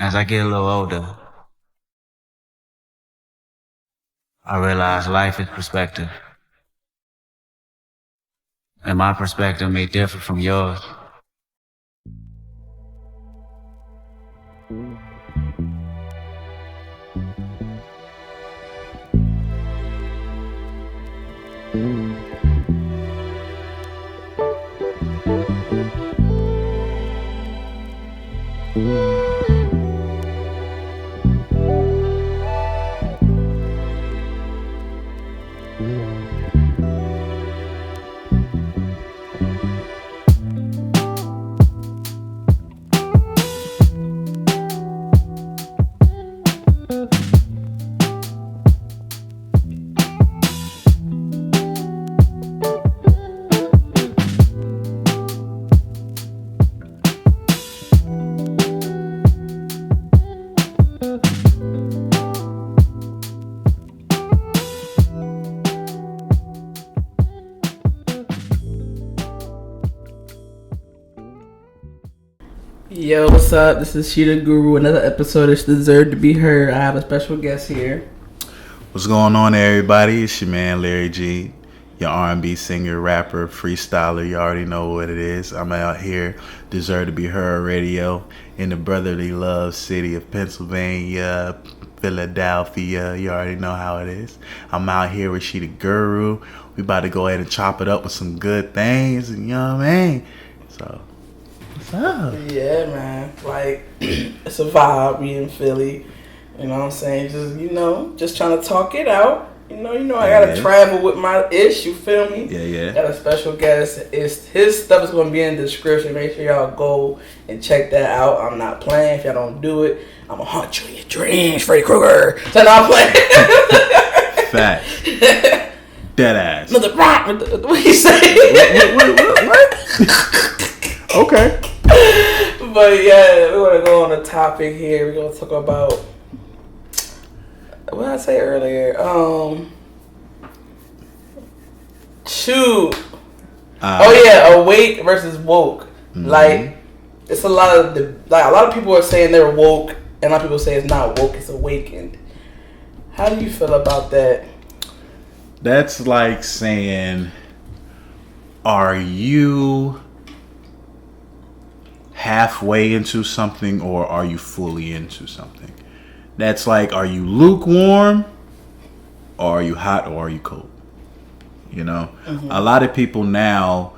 As I get a little older, I realize life is perspective, and my perspective may differ from yours. Yo, what's up? This is Sheeta Guru. Another episode is deserved to be heard. I have a special guest here. What's going on, everybody? It's your man Larry G, your R&B singer, rapper, freestyler. You already know what it is. I'm out here, deserve to be heard radio in the brotherly love city of Pennsylvania, Philadelphia. You already know how it is. I'm out here with Sheeta Guru. We about to go ahead and chop it up with some good things, and you know what I mean? So, what's up? Yeah, man. Like, it's a vibe. We in Philly. You know what I'm saying? Just trying to talk it out. I gotta travel with my ish. You feel me? Yeah. Got a special guest. His stuff is gonna be in the description. Make sure y'all go and check that out. I'm not playing. If y'all don't do it, I'm gonna haunt you in your dreams, Freddy Krueger. So I'm not playing. Fact. Dead ass. Another rock. What you say? What? Okay. But yeah, we're gonna go on a topic here. We're gonna talk about what did I say earlier. Shoot. Awake versus woke. Mm-hmm. Like it's a lot of people are saying they're woke, and a lot of people say it's not woke, it's awakened. How do you feel about that? That's like saying, are you halfway into something or are you fully into something? That's like, are you lukewarm or are you hot or are you cold? You know, A lot of people now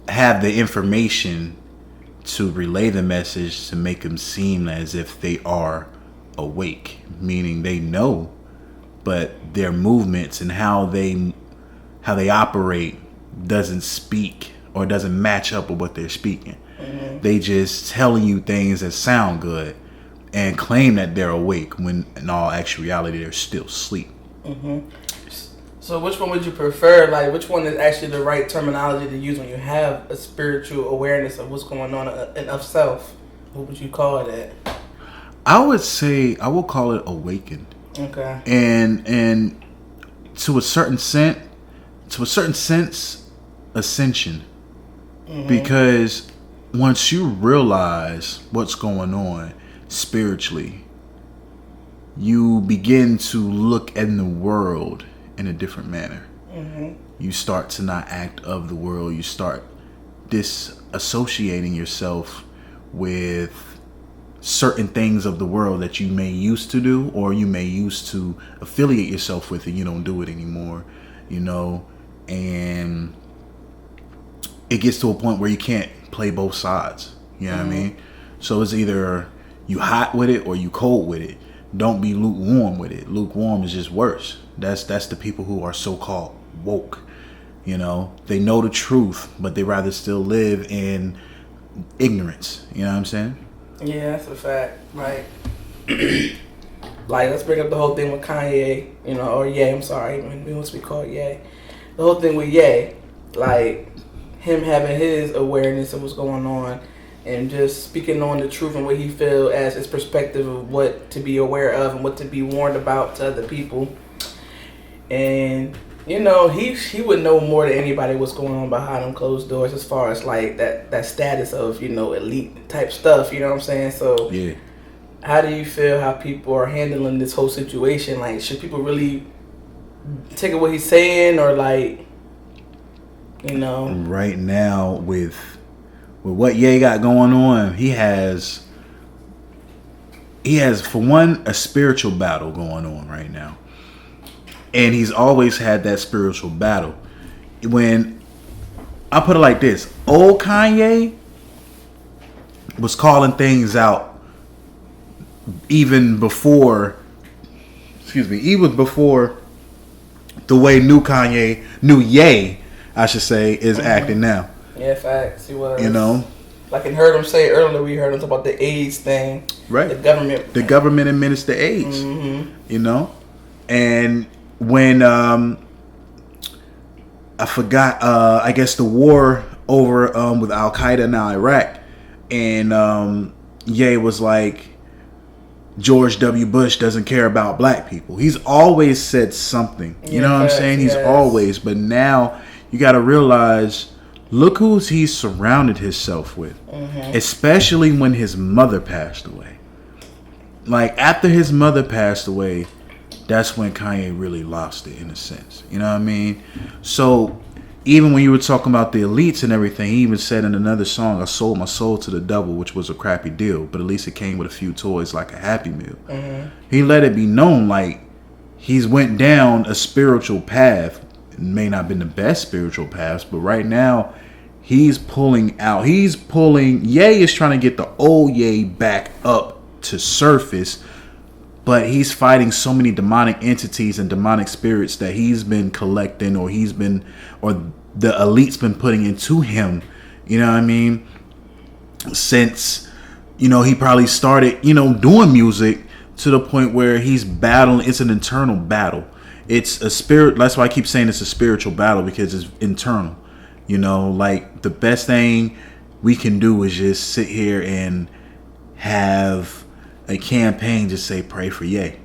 have the information to relay the message to make them seem as if they are awake, meaning they know, but their movements and how they operate doesn't speak or doesn't match up with what they're speaking. They just telling you things that sound good and claim that they're awake when in all actuality they're still asleep. So which one would you prefer? Like, which one is actually the right terminology to use when you have a spiritual awareness of what's going on in of self? What would you call it? I would say I will call it awakened. Okay. And to a certain sense, ascension. Because once you realize what's going on spiritually, you begin to look in the world in a different manner. You start to not act of the world. You start disassociating yourself with certain things of the world that you may used to do or you may used to affiliate yourself with, and you don't do it anymore, and it gets to a point where you can't play both sides. You know what I mean? So it's either you hot with it or you cold with it. Don't be lukewarm with it. Lukewarm is just worse. That's the people who are so-called woke. They know the truth, but they rather still live in ignorance. You know what I'm saying? Yeah, that's a fact. Like, let's bring up the whole thing with Kanye, or Ye. I'm sorry, we want to be called Ye. The whole thing with Ye, like him having his awareness of what's going on, and just speaking on the truth and what he feels as his perspective of what to be aware of and what to be warned about to other people. And he would know more than anybody what's going on behind them closed doors, as far as like that status of elite type stuff. You know what I'm saying? So yeah. how do you feel how people are handling this whole situation? Like, should people really take what he's saying, or like, you know? Right now, with what Ye got going on, he has for one a spiritual battle going on right now, and he's always had that spiritual battle. When I put it like this, old Kanye was calling things out even before the way new Ye, I should say, is acting now. Yeah, facts. He was. You know? Like I heard him say earlier, we heard him talk about the AIDS thing. Right. The government administer AIDS. Mm-hmm. You know? And when I forgot, I guess the war over with Al Qaeda in Iraq, and Ye was like, George W. Bush doesn't care about black people. He's always said something. You know what I'm saying? He's always. But now you got to realize, look who's he's surrounded himself with. Mm-hmm. Especially when his mother passed away. Like, after his mother passed away, that's when Kanye really lost it, in a sense. You know what I mean? So even when you were talking about the elites and everything, he even said in another song, I sold my soul to the devil, which was a crappy deal, but at least it came with a few toys like a Happy Meal. Mm-hmm. He let it be known, like, he's went down a spiritual path. It may not have been the best spiritual paths, but right now he's pulling Ye is trying to get the old Ye back up to surface, but he's fighting so many demonic entities and demonic spirits that he's been collecting, or the elite's been putting into him, you know what I mean, since, you know, he probably started, you know, doing music, to the point where he's battling. It's an internal battle. It's a spirit. That's why I keep saying it's a spiritual battle, because it's internal. You know, like, the best thing we can do is just sit here and have a campaign, just say, pray for Ye.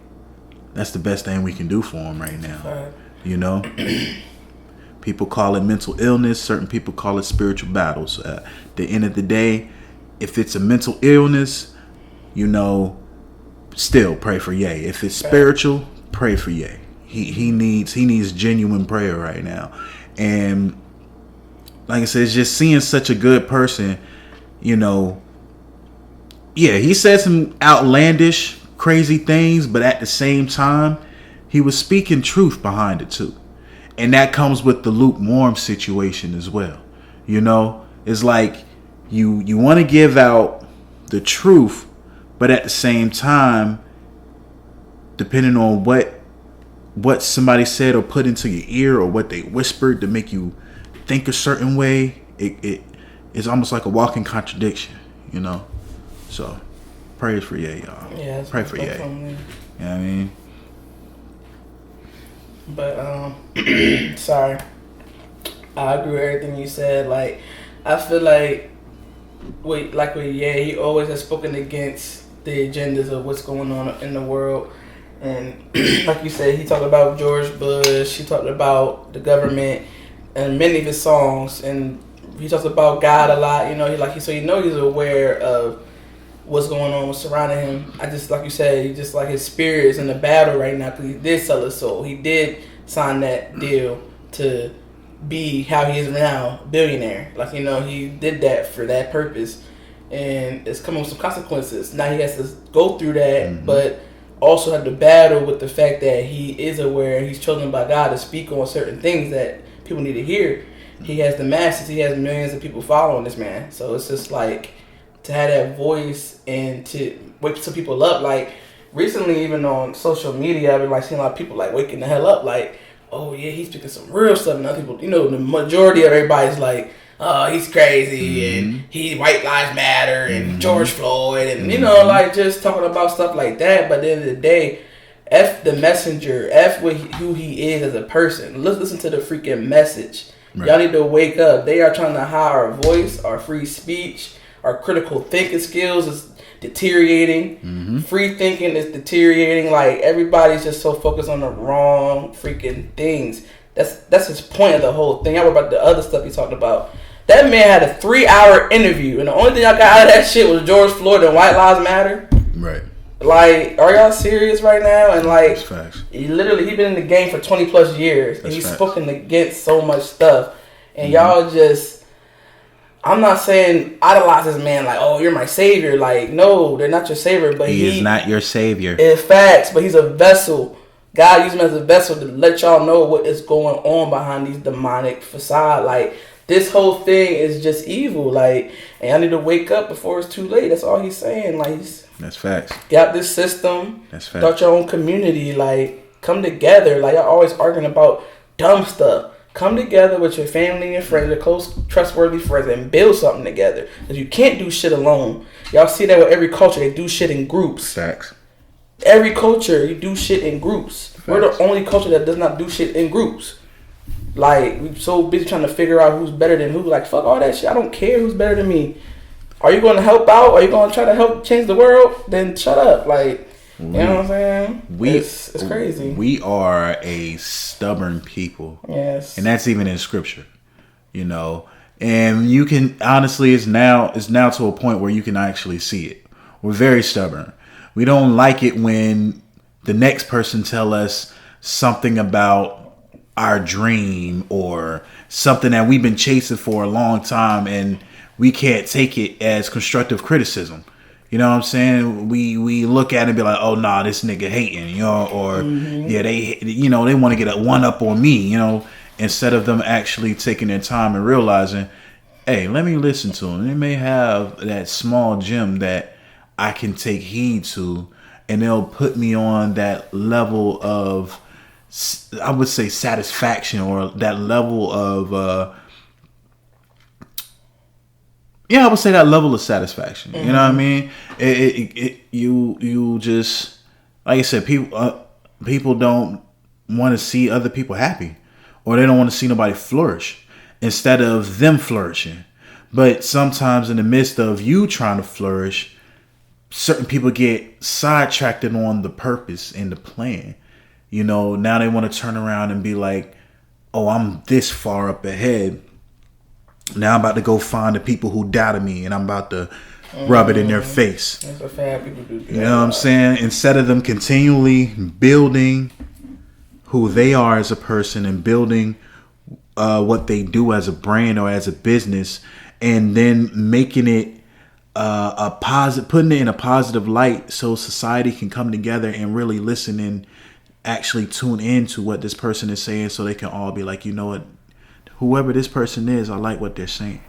That's the best thing we can do for him right now. You know, people call it mental illness. Certain people call it spiritual battles. At the end of the day, if it's a mental illness, you know, still pray for Ye. If it's spiritual, pray for Ye. He needs genuine prayer right now. And like I said, it's just seeing such a good person, you know. Yeah, he said some outlandish, crazy things, but at the same time, he was speaking truth behind it too. And that comes with the lukewarm situation as well. You know, it's like you want to give out the truth, but at the same time, depending on what somebody said or put into your ear, or what they whispered to make you think a certain way, it's almost like a walking contradiction, you know. So, prayers for Ye, y'all. Yeah, pray for Ye. You know what I mean? But sorry, I agree with everything you said. Like, I feel like with Ye, he always has spoken against the agendas of what's going on in the world. And like you said, he talked about George Bush. He talked about the government and many of his songs, and he talks about God a lot. You know, he's aware of what's going on, what's surrounding him. I just, like you said, he just, like, his spirit is in the battle right now, because he did sell his soul. He did sign that deal to be how he is now, billionaire. Like, you know, he did that for that purpose, and it's coming with some consequences. Now he has to go through that, but also have to battle with the fact that he is aware and he's chosen by God to speak on certain things that people need to hear. He has the masses. He has millions of people following this man. So it's just like, to have that voice and to wake some people up. Like, recently, even on social media, I've been, like, seeing a lot of people, like, waking the hell up. Like, oh yeah, he's speaking some real stuff. And other people, you know, the majority of everybody's like, oh, he's crazy, and he White Lives Matter, and George Floyd, and, you know, like, just talking about stuff like that. But at the end of the day, F the messenger, F who he is as a person. Let's listen to the freaking message. Right. Y'all need to wake up. They are trying to hide our voice, our free speech, our critical thinking skills is deteriorating. Free thinking is deteriorating. Like, everybody's just so focused on the wrong freaking things. That's his point of the whole thing. I worry about the other stuff he talked about. That man had a 3-hour interview, and the only thing I got out of that shit was George Floyd and White Lives Matter. Right. Like, are y'all serious right now? And like, That's facts. he been in the game for 20 plus years, and That's he's facts. spoken against so much stuff, and y'all just. I'm not saying idolize this man like, oh, you're my savior. Like, no, they're not your savior. But He is not your savior. It's facts, but he's a vessel. God used him as a vessel to let y'all know what is going on behind these demonic facade. Like, this whole thing is just evil. Like, and y'all need to wake up before it's too late. That's all he's saying. Like, That's facts. got this system. That's facts. Start your own community. Like, come together. Like, y'all always arguing about dumb stuff. Come together with your family and your friends, your close, trustworthy friends, and build something together. Because you can't do shit alone. Y'all see that with every culture. They do shit in groups. Facts. Every culture, you do shit in groups. Facts. We're the only culture that does not do shit in groups. Like, we're so busy trying to figure out who's better than who. Like, fuck all that shit. I don't care who's better than me. Are you going to help out? Are you going to try to help change the world? Then shut up. Like, you know what I'm saying? It's crazy. We are a stubborn people. Yes. And that's even in scripture, you know. And you can honestly, it's now to a point where you can actually see it. We're very stubborn. We don't like it when the next person tell us something about our dream or something that we've been chasing for a long time, and we can't take it as constructive criticism. You know what I'm saying? We look at it and be like, oh, nah, this nigga hating, you know, or yeah, they want to get a one up on me, you know, instead of them actually taking their time and realizing, hey, let me listen to them. They may have that small gem that I can take heed to, and they'll put me on that level of, I would say, satisfaction, or that level of, I would say that level of satisfaction. Mm-hmm. You know what I mean? You just, like I said, people don't want to see other people happy, or they don't want to see nobody flourish instead of them flourishing. But sometimes in the midst of you trying to flourish, certain people get sidetracked on the purpose and the plan. You know, now they want to turn around and be like, oh, I'm this far up ahead. Now I'm about to go find the people who doubted me, and I'm about to rub it in their face. That's what fat people do. You know what I'm saying? Instead of them continually building who they are as a person and building what they do as a brand or as a business, and then making it putting it in a positive light so society can come together and really listen and actually tune into what this person is saying, so they can all be like, you know what? Whoever this person is, I like what they're saying.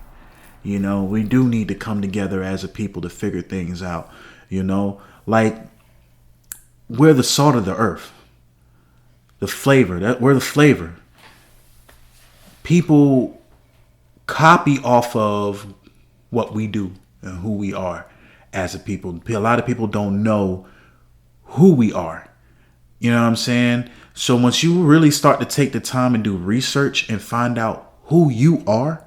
You know, we do need to come together as a people to figure things out. You know, like, we're the salt of the earth. The flavor, we're the flavor. People copy off of what we do and who we are as a people. A lot of people don't know who we are. You know what I'm saying? So once you really start to take the time and do research and find out who you are,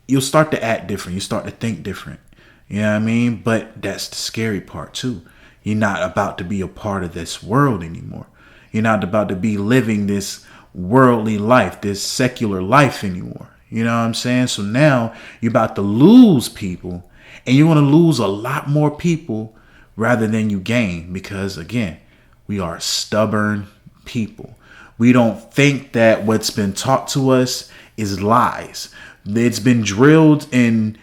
you'll start to act different. You start to think different. You know what I mean? But that's the scary part too. You're not about to be a part of this world anymore. You're not about to be living this worldly life, this secular life anymore. You know what I'm saying? So now you're about to lose people, and you want to lose a lot more people rather than you gain, because again, we are stubborn people. We don't think that what's been taught to us is lies. It's been drilled in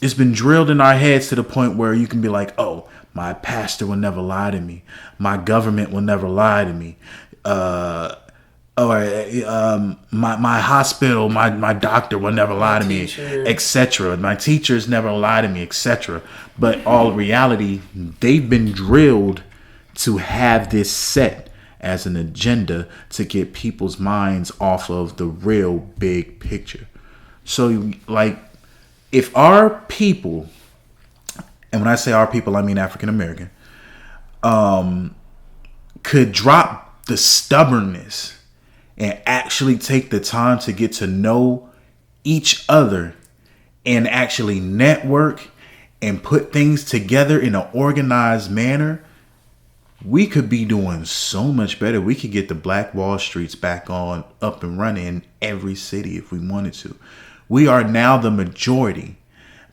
our heads to the point where you can be like, oh, my pastor will never lie to me. My government will never lie to me. My hospital, my doctor will never lie to me, etc. My teachers never lie to me, etc. But all reality, they've been drilled to have this set as an agenda to get people's minds off of the real big picture. So, like, if our people, and when I say our people, I mean African American, could drop the stubbornness and actually take the time to get to know each other and actually network and put things together in an organized manner, we could be doing so much better. We could get the Black Wall Streets back up and running in every city if we wanted to. We are now the majority.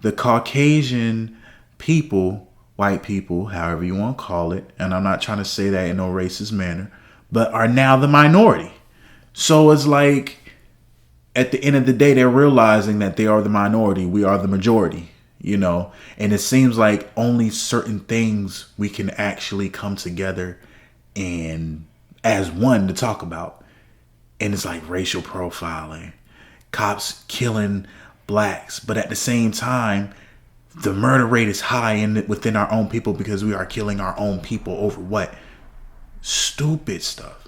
The Caucasian people white people, however you want to call it, and I'm not trying to say that in no racist manner, but are now the minority. So it's like, at the end of the day, they're realizing that they are the minority. We are the majority, you know? And it seems like only certain things we can actually come together and as one to talk about. And it's like racial profiling, cops killing blacks. But at the same time, the murder rate is high within our own people because we are killing our own people over what? Stupid stuff.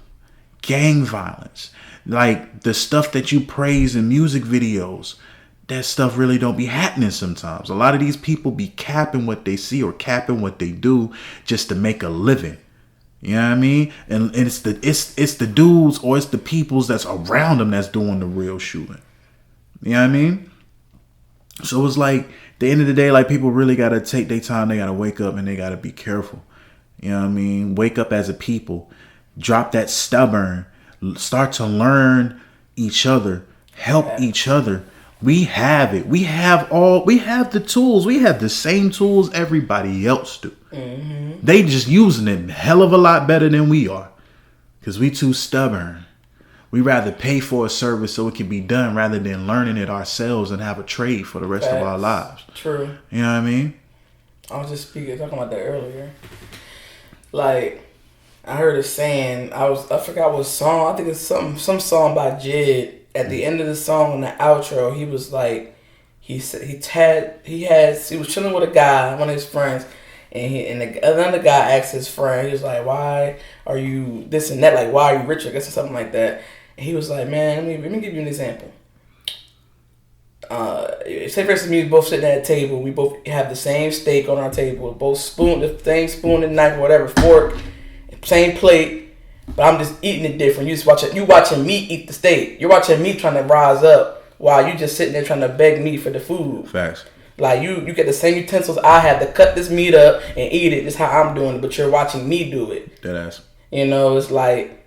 Gang violence. Like the stuff that you praise in music videos, that stuff really don't be happening sometimes. A lot of these people be capping what they see or capping what they do just to make a living. You know what I mean? And it's the dudes or it's the peoples that's around them that's doing the real shooting. You know what I mean? So it's like, at the end of the day, like, people really gotta take their time. They gotta wake up and they gotta be careful. You know what I mean? Wake up as a people. Drop that stubborn. Start to learn each other. Help each other. We have it. We have the tools. We have the same tools everybody else do. Mm-hmm. They just using it a hell of a lot better than we are. Because we too stubborn. We rather pay for a service so it can be done rather than learning it ourselves and have a trade for the rest of our lives. True. You know what I mean? I was just talking about that earlier. Like, I heard a saying. I forgot what song. I think it's some song by Jid. At the end of the song, in the outro, he was like, he was chilling with a guy, one of his friends, and another guy asked his friend, he was like, "Why are you this and that? Like, why are you rich?" I guess or something like that. And he was like, "Man, let me give you an example. Say for instance, we both sitting at a table. We both have the same steak on our table. Both the same spoon and knife, or whatever, fork, same plate. But I'm just eating it different. You watching me eat the steak. You're watching me trying to rise up while you just sitting there trying to beg me for the food. Facts. Like you get the same utensils I have to cut this meat up and eat it. Just how I'm doing it, but you're watching me do it. Deadass. You know, it's like,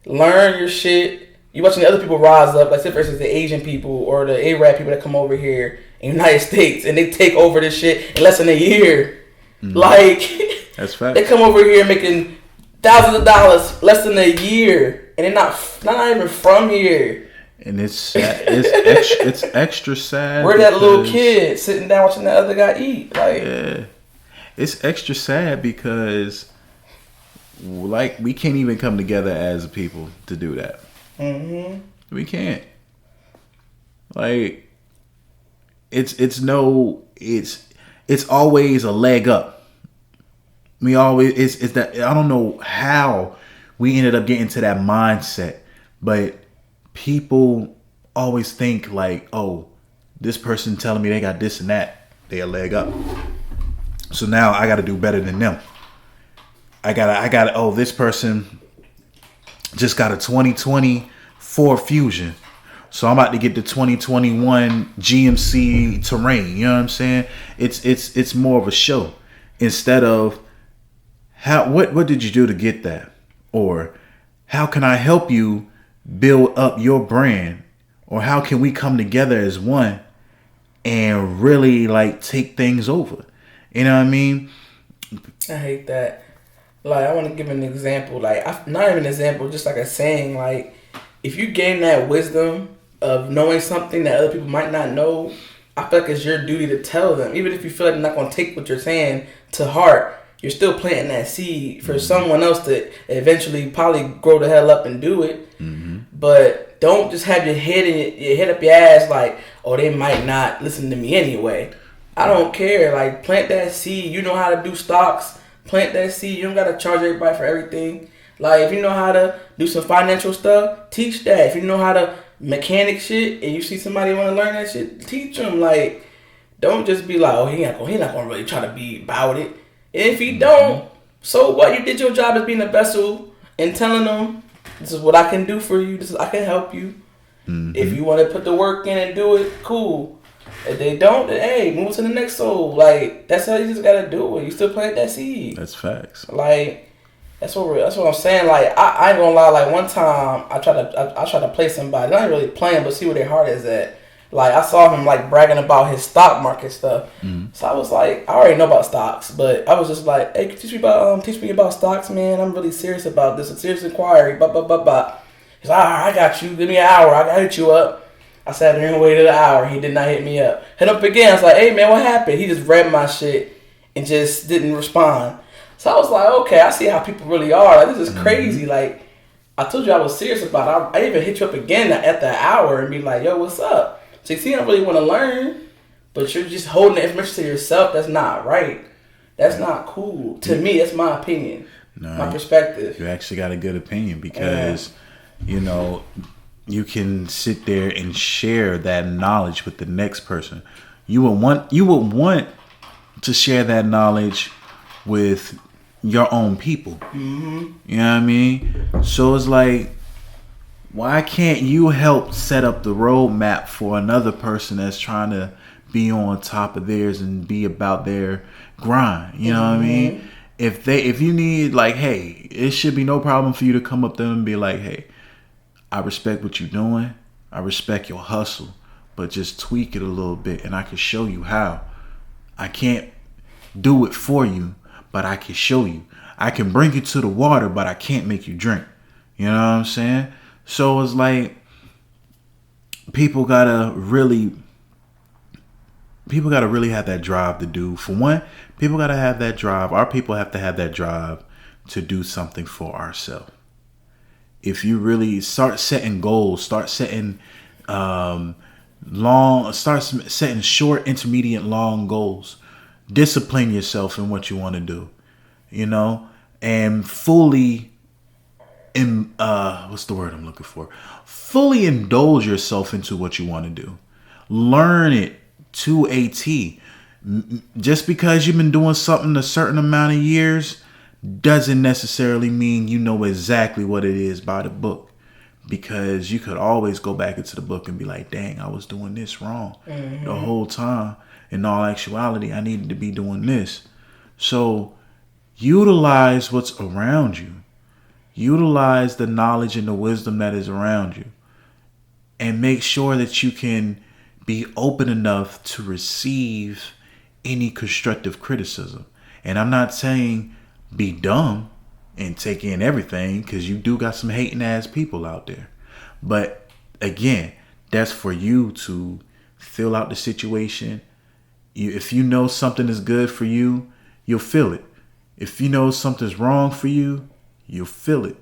learn your shit. You watching the other people rise up, like say for instance the Asian people or the Arab people that come over here in the United States and they take over this shit in less than a year. Mm-hmm. Like, that's fact. They come over here making thousands of dollars less than a year, and they're not even from here. And it's sad. it's extra sad. We're that little kid sitting down watching that other guy eat. Like, yeah, it's extra sad because, like, we can't even come together as a people to do that. Mm-hmm. We can't. Like, it's always a leg up. We always it's that, I don't know how we ended up getting to that mindset, but people always think like, oh, this person telling me they got this and that, they a leg up. So now I got to do better than them. I got oh, this person just got a 2020 Ford Fusion. So I'm about to get the 2021 GMC Terrain. You know what I'm saying? It's more of a show instead of what did you do to get that? Or how can I help you build up your brand? Or how can we come together as one and really like take things over? You know what I mean? I hate that. Like, I want to give an example. Like, not even an example, just like a saying. Like, if you gain that wisdom of knowing something that other people might not know, I feel like it's your duty to tell them. Even if you feel like they're not going to take what you're saying to heart, you're still planting that seed for someone else to eventually probably grow the hell up and do it. Mm-hmm. But don't just have your head up your ass like, oh, they might not listen to me anyway. I don't care. Like, plant that seed. You know how to do stocks. Plant that seed. You don't got to charge everybody for everything. Like, if you know how to do some financial stuff, teach that. If you know how to mechanic shit and you see somebody want to learn that shit, teach them. Like, don't just be like, oh, he not gonna really try to be about it. And if you don't, so what? You did your job as being a vessel and telling them, this is what I can do for you. I can help you. Mm-hmm. If you want to put the work in and do it, cool. If they don't, then hey, move to the next soul. Like, that's how you just gotta do it. You still plant that seed. That's facts. Like, that's what I'm saying. Like, I ain't gonna lie. Like, one time I tried to play somebody. Not really playing, but see where their heart is at. Like, I saw him, like, bragging about his stock market stuff. So I was like, I already know about stocks, but I was just like, hey, teach me about stocks, man. I'm really serious about this. A serious inquiry, blah, blah, blah, blah. He's like, all right, I got you. Give me an hour. I hit you up. I sat there and waited an hour. He did not hit me up. Hit up again. I was like, hey, man, what happened? He just read my shit and just didn't respond. So I was like, okay, I see how people really are. Like, this is crazy. Like, I told you I was serious about it. I even hit you up again at the hour and be like, yo, what's up? So you see, I don't really want to learn, but you're just holding the information to yourself. That's not right. That's not cool. To me, that's my opinion, my perspective. You actually got a good opinion because, you know, you can sit there and share that knowledge with the next person. You would want to share that knowledge with your own people. You know what I mean? So it's like, why can't you help set up the roadmap for another person that's trying to be on top of theirs and be about their grind? You know what I mean? If you need, like, hey, it should be no problem for you to come up to them and be like, hey, I respect what you're doing. I respect your hustle, but just tweak it a little bit and I can show you how. I can't do it for you, but I can show you. I can bring you to the water, but I can't make you drink. You know what I'm saying? So it's like people gotta really have that drive to do. For one, people gotta have that drive. Our people have to have that drive to do something for ourselves. If you really start setting goals, start setting short, intermediate, long goals. Discipline yourself in what you want to do, you know, and fully what's the word I'm looking for? Fully indulge yourself into what you want to do. Learn it to a T. Just because you've been doing something a certain amount of years doesn't necessarily mean you know exactly what it is by the book. Because you could always go back into the book and be like, dang, I was doing this wrong the whole time. In all actuality, I needed to be doing this. So utilize what's around you. Utilize the knowledge and the wisdom that is around you. And make sure that you can be open enough to receive any constructive criticism. And I'm not saying be dumb and take in everything, because you do got some hating ass people out there. But again, that's for you to fill out the situation. If you know something is good for you, you'll feel it. If you know something's wrong for you, you'll feel it.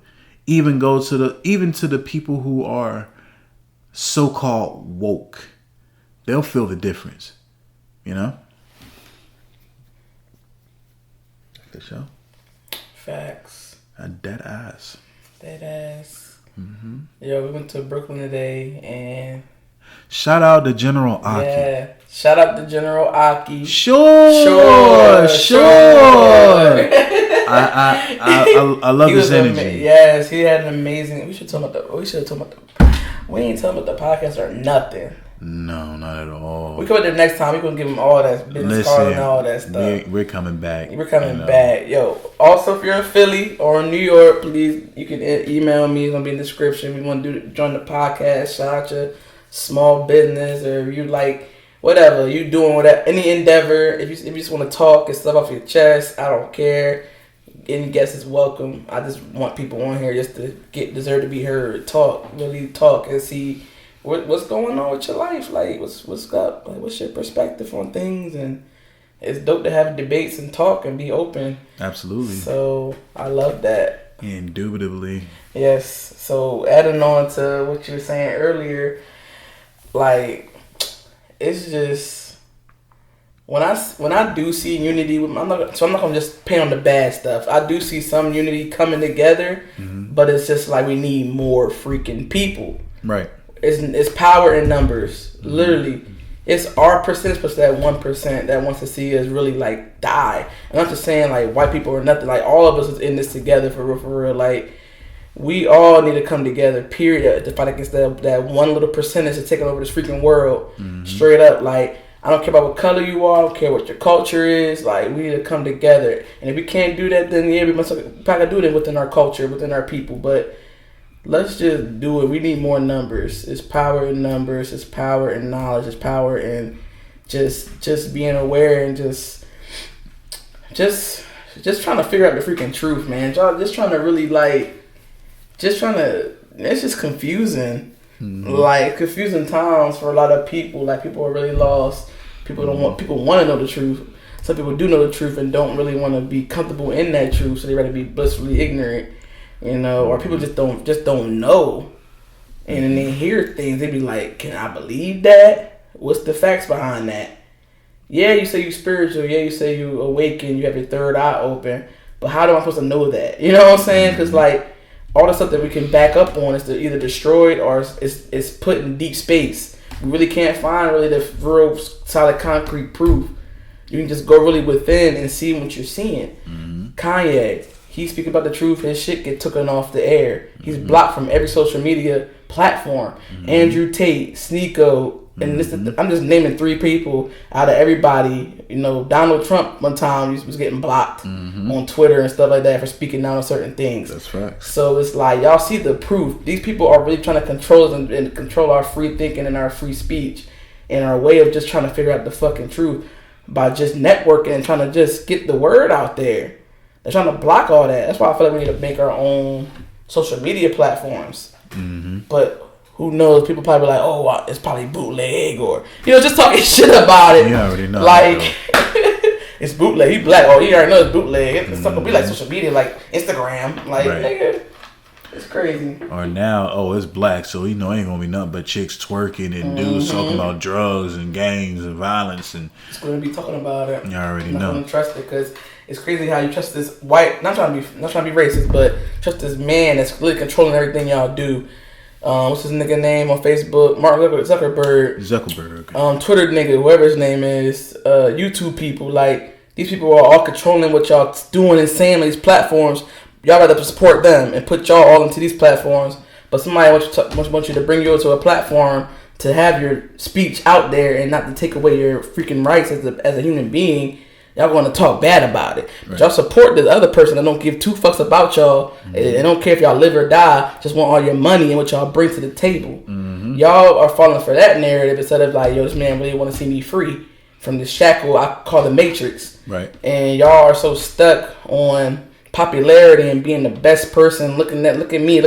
Even to the people who are so-called woke, they'll feel the difference. You know? For sure. Facts. A dead ass. Dead ass. Yo, we went to Brooklyn today and shout out to General Aki. Yeah. Shout out to General Aki. Sure. I love his energy. Yes, he had an amazing. We ain't talking about the podcast or nothing. No, not at all. We come there next time. We're gonna give him all that business card and all that stuff. We're coming back. We're coming back. Yo, also, if you're in Philly or New York, please, you can email me. It's gonna be in the description. We want to join the podcast. Shout out your small business, or if you like whatever you doing, whatever any endeavor. If you just want to talk and stuff off your chest, I don't care. Any guest is welcome. I just want people on here just to deserve to be heard. Really talk and see what's going on with your life. Like what's up? Like, what's your perspective on things? And it's dope to have debates and talk and be open. Absolutely. So I love that. Indubitably. Yes. So adding on to what you were saying earlier, like it's just when I do see unity, I'm not gonna just pay on the bad stuff. I do see some unity coming together, but it's just like we need more freaking people. Right. It's power in numbers. Literally, it's our percentage plus that 1% that wants to see us really like die. And I'm just saying like white people or nothing. Like all of us is in this together for real. Like we all need to come together. Period. To fight against that one little percentage that's taking over this freaking world. Straight up, like. I don't care about what color you are. I don't care what your culture is. Like, we need to come together. And if we can't do that, then yeah, we must probably do that within our culture, within our people. But let's just do it. We need more numbers. It's power in numbers. It's power in knowledge. It's power in just being aware and just trying to figure out the freaking truth, man. Y'all just trying to really it's just confusing. Like confusing times for a lot of people. Like people are really lost. People want to know the truth. Some people do know the truth and don't really want to be comfortable in that truth, so they rather be blissfully ignorant, or people just don't know. And then they hear things, they be like, "Can I believe that? What's the facts behind that?" Yeah, you say you spiritual. Yeah, you say you awaken. You have your third eye open. But how am I supposed to know that? You know what I'm saying? Because like all the stuff that we can back up on is either destroyed or it's put in deep space. We really can't find really the real solid concrete proof. You can just go really within and see what you're seeing. Kanye, he's speaking about the truth. His shit get taken off the air. He's blocked from every social media platform. Andrew Tate, Sneeko, and I'm just naming 3 people out of everybody. Donald Trump one time was getting blocked on Twitter and stuff like that for speaking out on certain things. That's right. So it's like y'all see the proof. These people are really trying to control us and control our free thinking and our free speech and our way of just trying to figure out the fucking truth by just networking and trying to just get the word out there. They're trying to block all that. That's why I feel like we need to make our own social media platforms. But who knows? People probably be like, "Oh, it's probably bootleg," or just talking shit about it. You already know. Like it's bootleg. He black. Oh, you already know it's bootleg. It's not gonna be like social media, like Instagram. Like nigga, it's crazy. Or now, it's black, so ain't gonna be nothing but chicks twerking and dudes talking about drugs and gangs and violence and. It's gonna be talking about it. You already know. I'm know. gonna trust it because it's crazy how you trust this white. Not trying to be racist, but trust this man that's really controlling everything y'all do. What's his nigga name on Facebook? Mark Zuckerberg. Twitter nigga, whoever his name is. YouTube people, like these people are all controlling what y'all doing and saying on these platforms. Y'all rather support them and put y'all all into these platforms, but somebody wants you to bring you to a platform to have your speech out there and not to take away your freaking rights as a human being. Y'all want to talk bad about it. But y'all support the other person that don't give 2 fucks about y'all. They don't care if y'all live or die. Just want all your money and what y'all bring to the table. Y'all are falling for that narrative instead of like, this man really want to see me free from this shackle I call the Matrix. Right. And y'all are so stuck on popularity and being the best person. Look at me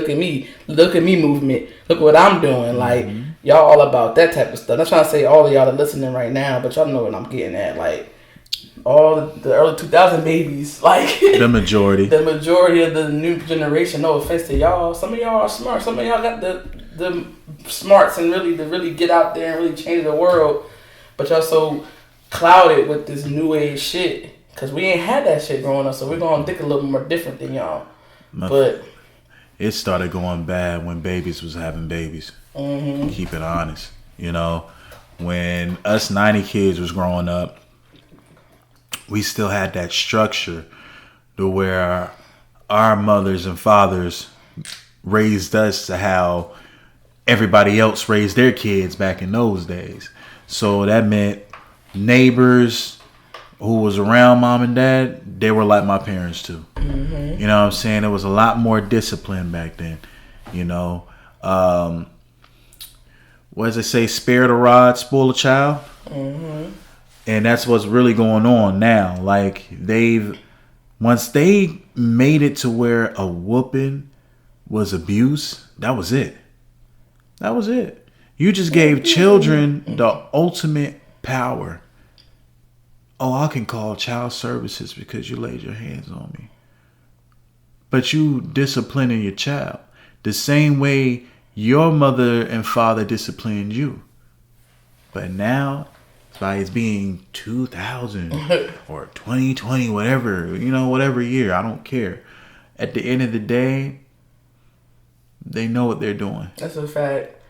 movement. Look what I'm doing. Like y'all all about that type of stuff. I'm not trying to say all of y'all are listening right now, but y'all know what I'm getting at. Like. All the early 2000 babies, like the majority of the new generation. No offense to y'all, some of y'all are smart. Some of y'all got the smarts and really get out there and really change the world. But y'all so clouded with this new age shit because we ain't had that shit growing up. So we're gonna think a little more different than y'all. But it started going bad when babies was having babies. Keep it honest, when us 90 kids was growing up. We still had that structure to where our mothers and fathers raised us to how everybody else raised their kids back in those days. So that meant neighbors who was around mom and dad, they were like my parents too. You know what I'm saying? There was a lot more discipline back then. What does it say? Spare the rod, spoil a child. And that's what's really going on now. Like once they made it to where a whooping was abuse, that was it. You just gave children the ultimate power. I can call child services because you laid your hands on me. But you disciplining your child the same way your mother and father disciplined you. But now by it's being 2000 or 2020, whatever year, I don't care. At the end of the day, they know what they're doing. That's a fact.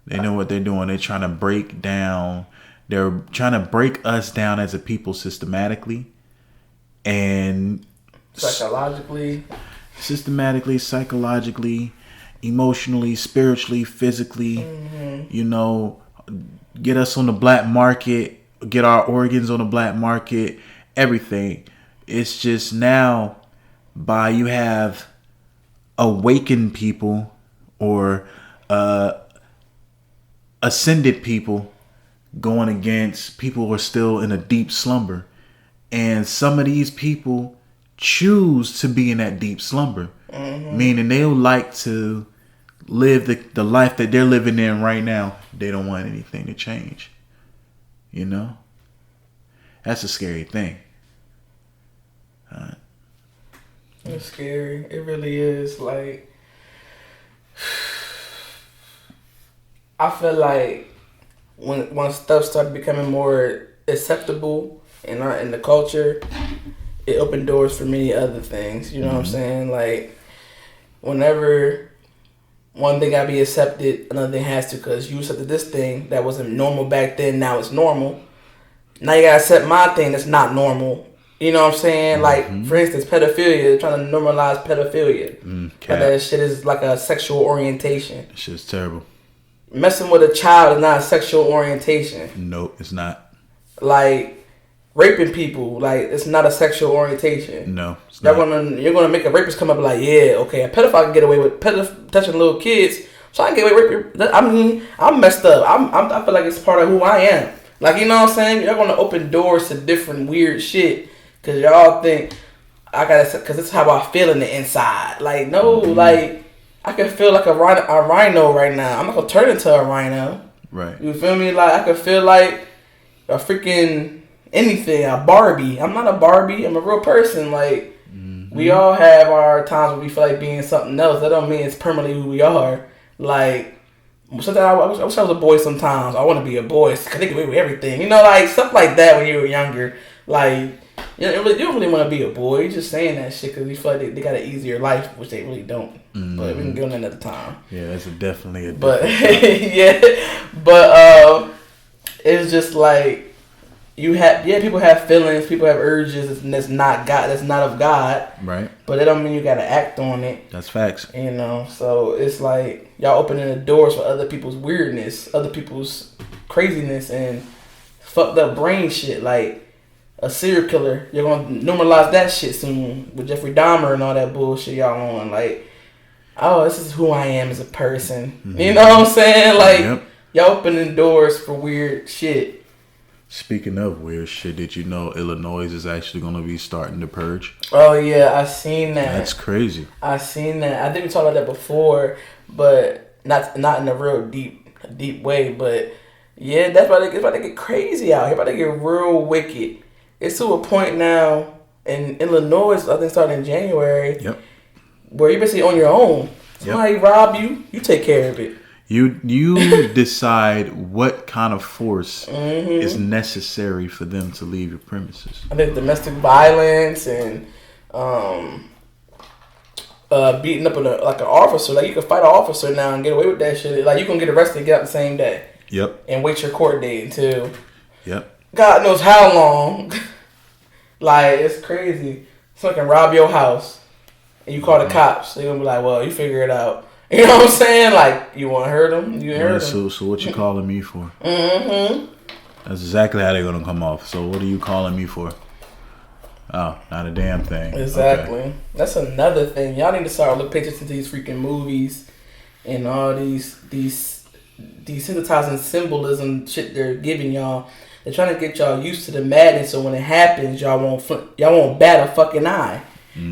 They know what they're doing. They're trying to they're trying to break us down as a people systematically and psychologically, emotionally, spiritually, physically, get us on the black market, get our organs on the black market, everything. It's just now you have awakened people or ascended people going against people who are still in a deep slumber. And some of these people choose to be in that deep slumber, meaning they'll like to live the life that they're living in right now. They don't want anything to change. You know? That's a scary thing. It's scary. It really is. Like, I feel like when stuff started becoming more acceptable in the culture, it opened doors for many other things. You know what I'm saying? Like, whenever one thing gotta be accepted, another thing has to, because you accepted this thing that wasn't normal back then, now it's normal. Now you gotta accept my thing that's not normal. You know what I'm saying? Like, for instance, pedophilia. They're trying to normalize pedophilia. But that shit is like a sexual orientation. That shit's terrible. Messing with a child is not a sexual orientation. Nope, it's not. Like, raping people, like, it's not a sexual orientation. No, it's not. You're gonna make a rapist come up and like, yeah, okay, a pedophile can get away with touching little kids, so I can get away with rape. I mean, I'm messed up. I feel like it's part of who I am. Like, you know what I'm saying? Y'all gonna open doors to different weird shit because y'all think because it's how I feel in the inside. Like, no, like, I can feel like a rhino right now. I'm not gonna turn into a rhino. Right. You feel me? Like, I could feel like a freaking anything, a Barbie. I'm not a Barbie. I'm a real person. Like, we all have our times when we feel like being something else. That don't mean it's permanently who we are. Like, sometimes I wish I was a boy sometimes. I want to be a boy because they can do everything. You know, like, stuff like that when you were younger. Like, you don't really want to be a boy. You're just saying that shit because you feel like they got an easier life, which they really don't. But we can get on that another time. Yeah, that's definitely a But, yeah. But, it's just like, people have feelings, people have urges, and that's not God, that's not of God. Right. But that don't mean you gotta act on it. That's facts. You know, so it's like y'all opening the doors for other people's weirdness, other people's craziness and fucked up brain shit. Like a serial killer, you're gonna normalize that shit soon with Jeffrey Dahmer and all that bullshit y'all on. Like, oh, this is who I am as a person. You know what I'm saying? Like, y'all opening doors for weird shit. Speaking of weird shit, did you know Illinois is actually going to be starting to purge? Oh, yeah, I seen that. That's crazy. I seen that. I think we talked about that before, but not in a real deep way. But, yeah, it's about to get crazy out here. It's about to get real wicked. It's to a point now in Illinois, I think starting in January, where you basically on your own. Somebody rob you, you take care of it. You decide what kind of force is necessary for them to leave your premises. I think domestic violence and beating up an officer. Like, you can fight an officer now and get away with that shit. Like, you can get arrested and get out the same day. Yep. And wait your court date until God knows how long. Like, it's crazy. Someone can rob your house and you call the cops. They're gonna be like, well, you figure it out. You know what I'm saying? Like, you want to hurt them? You hurt them. So what you calling me for? That's exactly how they're going to come off. So what are you calling me for? Oh, not a damn thing. Exactly. Okay. That's another thing. Y'all need to start looking pictures into these freaking movies and all these desensitizing symbolism shit they're giving y'all. They're trying to get y'all used to the madness, so when it happens, y'all won't bat a fucking eye.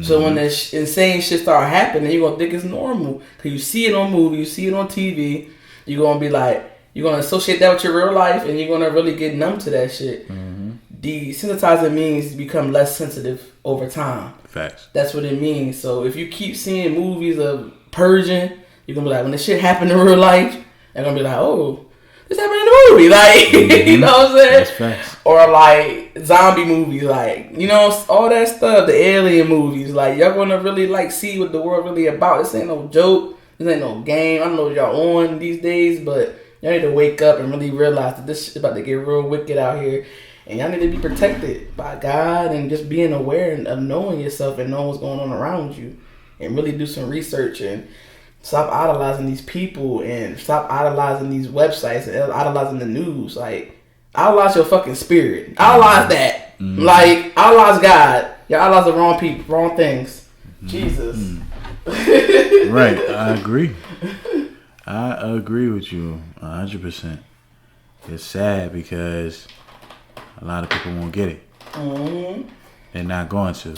So when this insane shit start happening, you're going to think it's normal. Because you see it on movies, you see it on TV. You're going to be like, you're going to associate that with your real life, and you're going to really get numb to that shit. Desensitizing means you become less sensitive over time. Facts. That's what it means. So if you keep seeing movies of purging, you're going to be like, when this shit happened in real life, they're going to be like, oh, this happened in the movie. Like, you know what I'm saying? That's facts. Or like zombie movies, like, you know, all that stuff, the alien movies. Like, y'all gonna really like see what the world really about. This ain't no joke. This ain't no game. I don't know what y'all on these days, but y'all need to wake up and really realize that this shit about to get real wicked out here. And y'all need to be protected by God and just being aware of knowing yourself and knowing what's going on around you. And really do some research and stop idolizing these people and stop idolizing these websites and idolizing the news. Like, idolize your fucking spirit. Idolize that. Like, idolize God. Y'all idolize the wrong people, wrong things. Jesus. Right, I agree. I agree with you 100%. It's sad because a lot of people won't get it. Mm-hmm. They're not going to.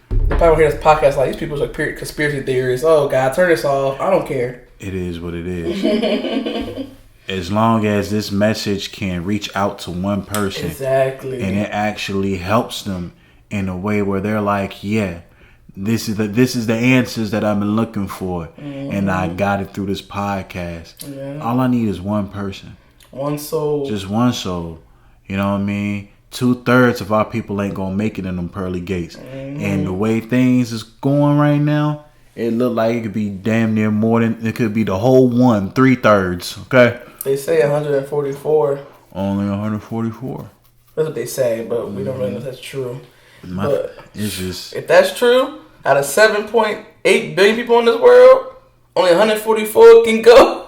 They probably hear this podcast like these people are conspiracy theorists. Oh God, turn this off. I don't care. It is what it is. As long as this message can reach out to one person, exactly, and it actually helps them in a way where they're like, yeah, this is the answers that I've been looking for, and I got it through this podcast. Yeah. All I need is one person, one soul, just one soul. You know what I mean? 2/3 of our people ain't gonna make it in them pearly gates, and the way things is going right now, it look like it could be damn near more than it could be the whole 3/3. Okay. They say 144. Only 144. That's what they say, but we don't really know if that's true. But it's just, if that's true, out of 7.8 billion people in this world, only 144 can go.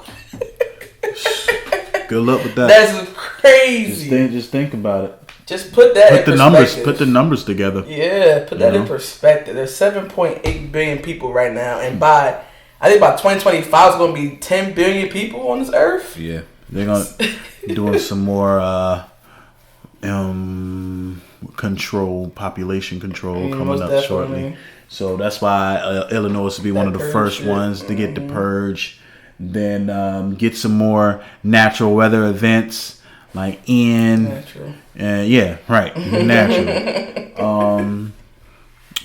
Good luck with that. That's crazy. Just think about it. Just put that in perspective. Put the numbers together. Yeah, put that in perspective. There's 7.8 billion people right now, and I think by 2025 it's going to be 10 billion people on this earth. Yeah, they're going to doing some more population control coming up shortly. So that's why Illinois will be one of the first ones to get the purge. Then get some more natural weather events like natural. Yeah, right, natural.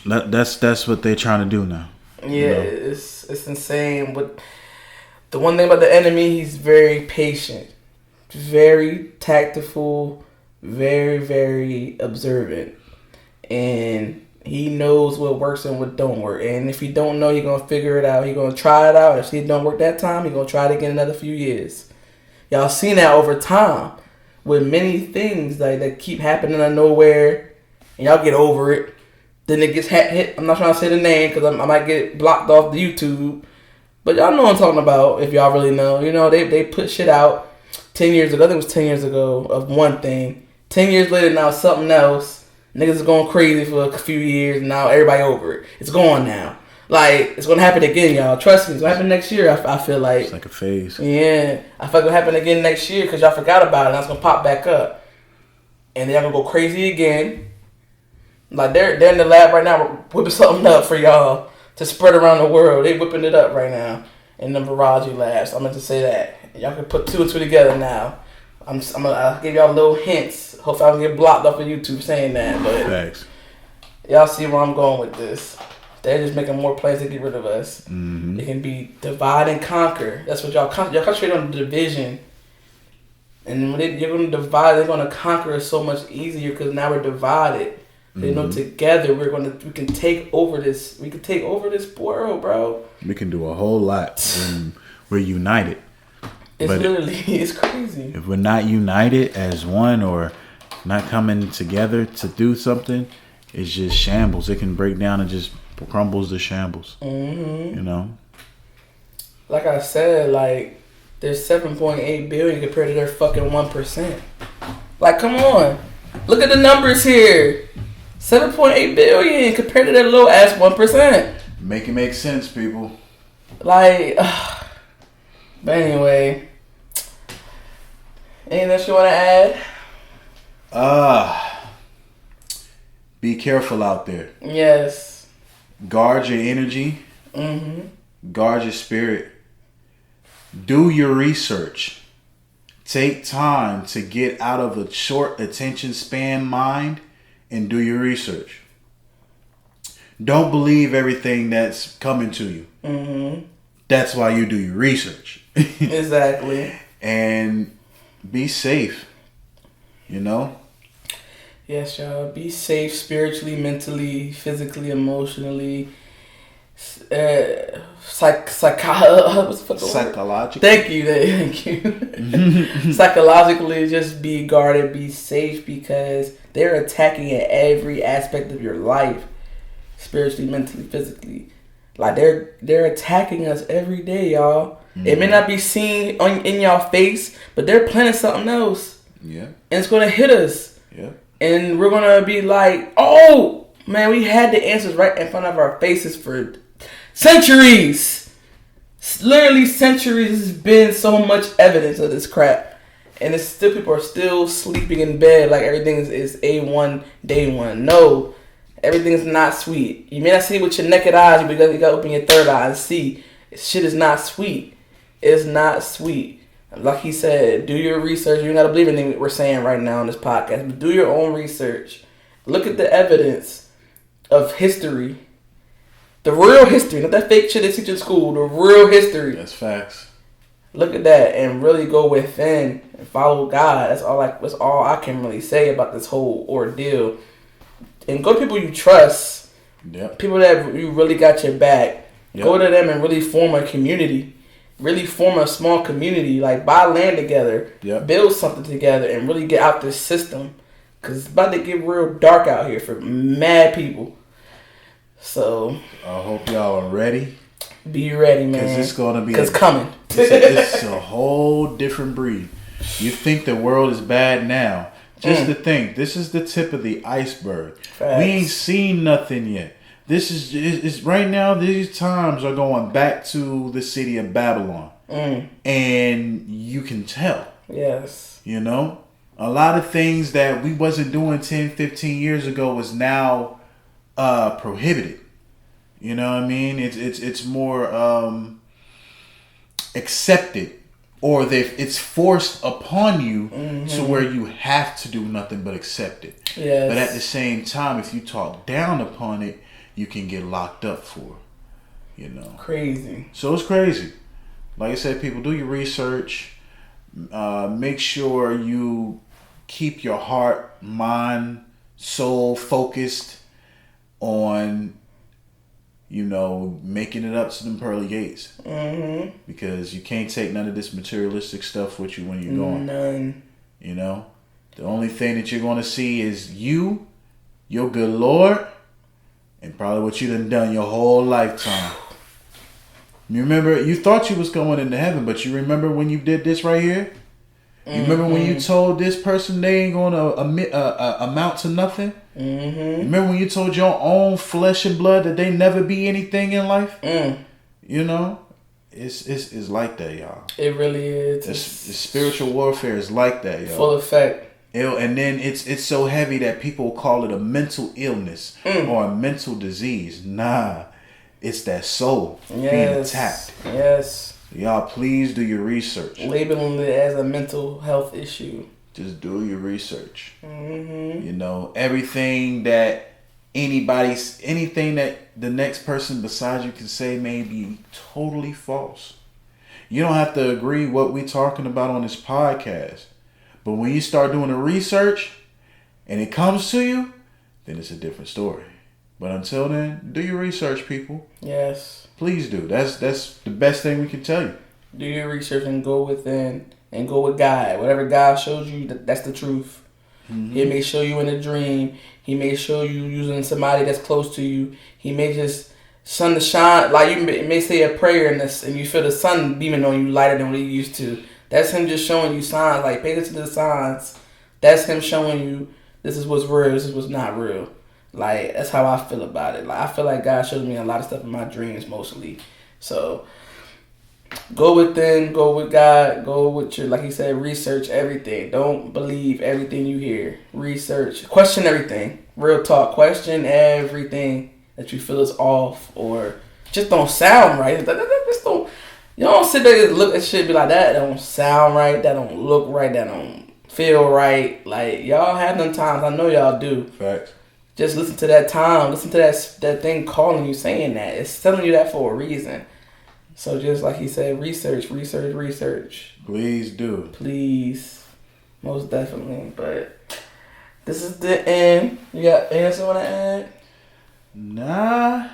That's what they're trying to do now. Yeah, it's insane. But the one thing about the enemy, he's very patient, very tactful, very, very observant, and he knows what works and what don't work. And if he don't know, he's gonna figure it out. He's gonna try it out. If it don't work that time, he's gonna try it again another few years. Y'all seen that over time with many things that keep happening out of nowhere, and y'all get over it. Then it gets hit. I'm not trying to say the name because I might get blocked off the YouTube. But y'all know what I'm talking about if y'all really know. You know, they put shit out 10 years ago. I think it was 10 years ago of one thing. 10 years later, now it's something else. Niggas is going crazy for a few years, and now everybody over it. It's gone now. Like, it's going to happen again, y'all. Trust me, it's going to happen next year, I feel like. It's like a phase. Yeah. I feel like it'll happen again next year because y'all forgot about it, and it's going to pop back up. And then y'all going to go crazy again. Like, they're in the lab right now whipping something up for y'all to spread around the world. They whipping it up right now in the virology labs. I'm going to say that. Y'all can put 2 and 2 together now. I'll give y'all little hints. Hopefully I don't get blocked off of YouTube saying that. But thanks. Y'all see where I'm going with this. They're just making more plans to get rid of us. Mm-hmm. It can be divide and conquer. That's what y'all concentrate on, the division. And when you're going to divide, they're going to conquer us so much easier because now we're divided. They know together we can take over this. We can take over this world, bro. We can do a whole lot when we're united. It's crazy. If we're not united as one or not coming together to do something, it's just shambles. It can break down and just crumbles to shambles. Mm-hmm. You know? Like I said, like, there's 7.8 billion compared to their fucking 1%. Like, come on. Look at the numbers here. 7.8 billion compared to their low ass 1%. Make it make sense, people. Like, but anyway. Anything else you want to add? Be careful out there. Yes. Guard your energy. Mm-hmm. Guard your spirit. Do your research. Take time to get out of a short attention span mind and do your research. Don't believe everything that's coming to you. Mm-hmm. That's why you do your research. Exactly. And be safe. You know? Yes, y'all. Be safe spiritually, mentally, physically, emotionally. Psychologically. Thank you. Psychologically, just be guarded, be safe because they're attacking at every aspect of your life, spiritually, mentally, physically. Like they're attacking us every day, y'all. Mm-hmm. It may not be seen in y'all face, but they're planning something else. Yeah, and it's gonna hit us. Yeah, and we're gonna be like, oh man, we had the answers right in front of our faces for centuries. literally centuries has been so much evidence of this crap, and it's still people are still sleeping in bed like everything is A1 day one. No, everything's not sweet. You may not see it with your naked eyes, but you gotta open your third eye and see. Shit is not sweet. It's not sweet. Like he said, do your research. You don't gotta believe anything we're saying right now on this podcast, but do your own research. Look at the evidence of history. The real history, not that fake shit they teach in school. The real history. That's facts. Look at that and really go within and follow God. That's all I can really say about this whole ordeal. And go to people you trust. Yep. People that you really got your back. Yep. Go to them and really form a community. Really form a small community. Like buy land together. Yep. Build something together and really get out this system. Because it's about to get real dark out here for mad people. So I hope y'all are ready. Be ready, man. Because it's going to be... Because coming. It's a whole different breed. You think the world is bad now. Just to think, this is the tip of the iceberg. Facts. We ain't seen nothing yet. This is right now, these times are going back to the city of Babylon. And you can tell. Yes. You know? A lot of things that we wasn't doing 10, 15 years ago is now prohibited. You know what I mean? It's more accepted, or it's forced upon you to where you have to do nothing but accept it. Yes. But at the same time, if you talk down upon it, you can get locked up for it. You know? Crazy. So it's crazy. Like I said, people, do your research. Make sure you keep your heart, mind, soul focused on, you know, making it up to them pearly gates. Because you can't take none of this materialistic stuff with you when you're going. None. You know? The only thing that you're going to see is you, your good Lord, and probably what you done your whole lifetime. You remember, you thought you was going into heaven, but you remember when you did this right here? You remember when you told this person they ain't going to amount to nothing? Remember when you told your own flesh and blood that they never be anything in life? You know? It's like that, y'all. It really is. The spiritual warfare is like that, y'all. Full effect. And then it's so heavy that people call it a mental illness or a mental disease. Nah, it's that soul being attacked. Yes. Y'all, please do your research. Labeling it as a mental health issue. Just do your research. You know, anything that the next person besides you can say may be totally false. You don't have to agree what we're talking about on this podcast. But when you start doing the research and it comes to you, then it's a different story. But until then, do your research, people. Yes. Please do. That's the best thing we can tell you. Do your research and go within and go with God. Whatever God shows you, that's the truth. He may show you in a dream. He may show you using somebody that's close to you. He may just sun to shine. Like you may say a prayer and you feel the sun beaming on you lighter than what you used to. That's him just showing you signs. Like, pay attention to the signs. That's him showing you this is what's real, this is what's not real. Like, that's how I feel about it. Like, I feel like God shows me a lot of stuff in my dreams mostly. So, go within, go with God, go with your, like he said, research everything. Don't believe everything you hear. Research. Question everything. Real talk. Question everything that you feel is off or just don't sound right. Just don't. You don't sit there and look at shit and be like, that don't sound right, that don't look right, that don't feel right. Like, y'all have them times. I know y'all do. Facts. Just listen to that time. Listen to that thing calling you, saying that. It's telling you that for a reason. So just like he said, research. Please do. Please. Most definitely. But this is the end. You got anything you want to add? Nah.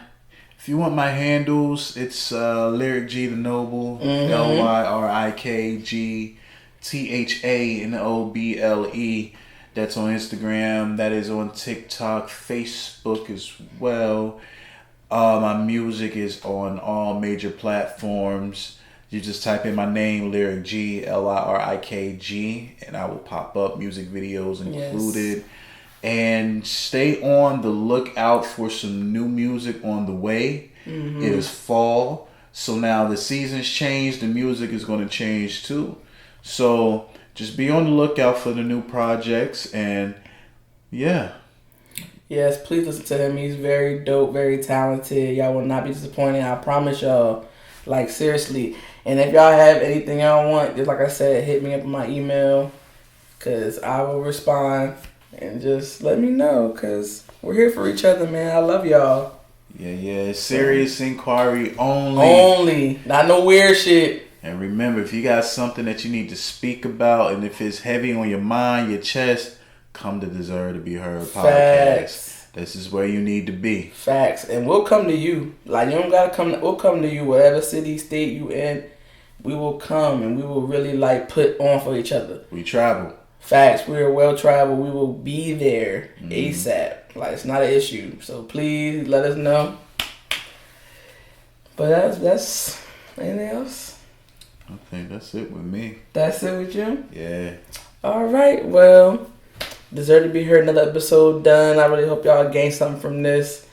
If you want my handles, it's Lyric G the Noble, LYRIKGTHANOBLE. That's on Instagram. That is on TikTok, Facebook as well. My music is on all major platforms. You just type in my name, Lyric G, LYRIKG, and I will pop up. Music videos included. Yes. And stay on the lookout for some new music on the way. It is fall, So now the seasons change, the music is going to change too. So just be on the lookout for the new projects, and yeah. Yes, please listen to him. He's very dope, very talented. Y'all will not be disappointed. I promise y'all. Like, seriously. And if y'all have anything y'all want, just like I said, hit me up on my email, because I will respond. And just let me know, because we're here for each other, man. I love y'all. Yeah. Serious inquiry only. Only. Not no weird shit. And remember, if you got something that you need to speak about, and if it's heavy on your mind, your chest, come to Deserve to Be Heard podcast. Facts. This is where you need to be. Facts. And we'll come to you. Like, you don't gotta come. We'll come to you, whatever city, state you in. We will come, and we will really, like, put on for each other. We travel. Facts. We are well traveled. We will be there ASAP. Like, it's not an issue. So please let us know. But that's anything else? I think that's it with me. That's it with you? Yeah. All right. Well, Deserve to Be Heard. Another episode done. I really hope y'all gain something from this.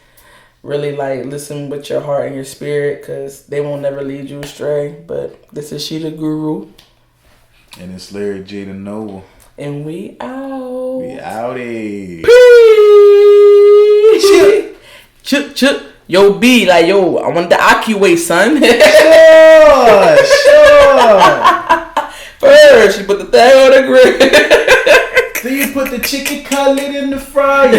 Really, like, listen with your heart and your spirit, because they won't never lead you astray. But this is She the Guru. And it's Larry G the Noble. And we out. We outie. Peace. Chip. Yo, B, like, yo, I want the Aki son. Sure. First, you put the thing on the grill. Then you put the chicken cutlet in the fryer.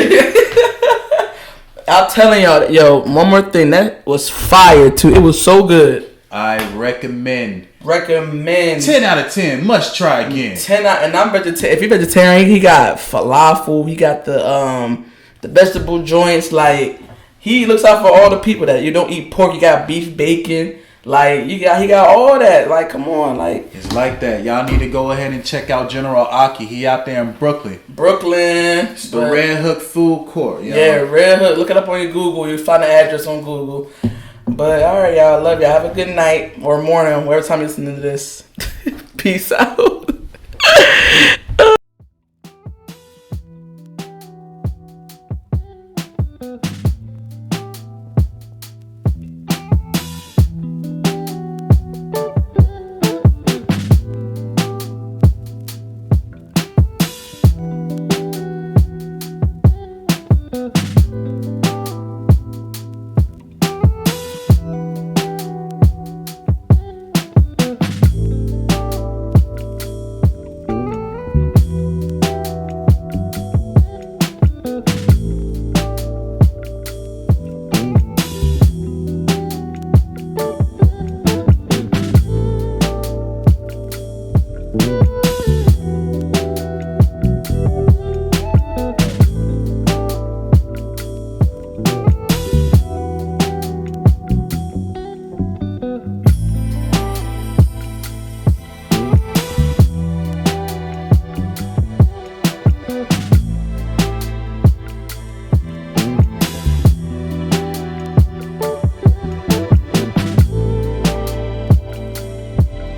I'm telling y'all, yo, one more thing. That was fire, too. It was so good. I recommend. 10 out of 10. Must try again. 10 out, and I'm vegetarian. If you're vegetarian, he got falafel. He got the vegetable joints. Like, he looks out for all the people that you don't eat pork. You got beef, bacon. Like, he got all that. Like, come on, like, it's like that. Y'all need to go ahead and check out General Aki. He out there in Brooklyn. It's the Red Hook Food Court. Yeah, Red Hook. Look it up on your Google. You'll find the address on Google. But all right, y'all. Love y'all. Have a good night or morning, whatever time you're listening to this. Peace out.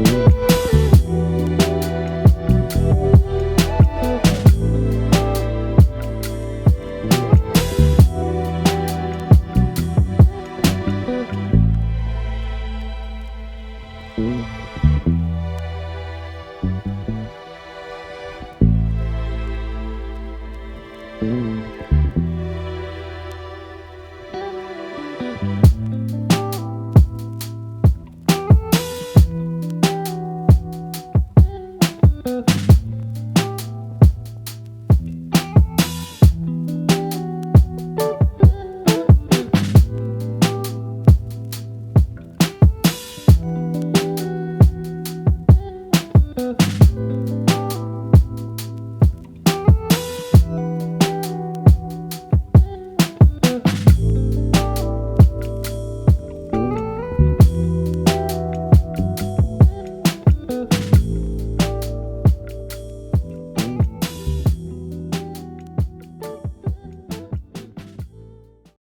Thank you.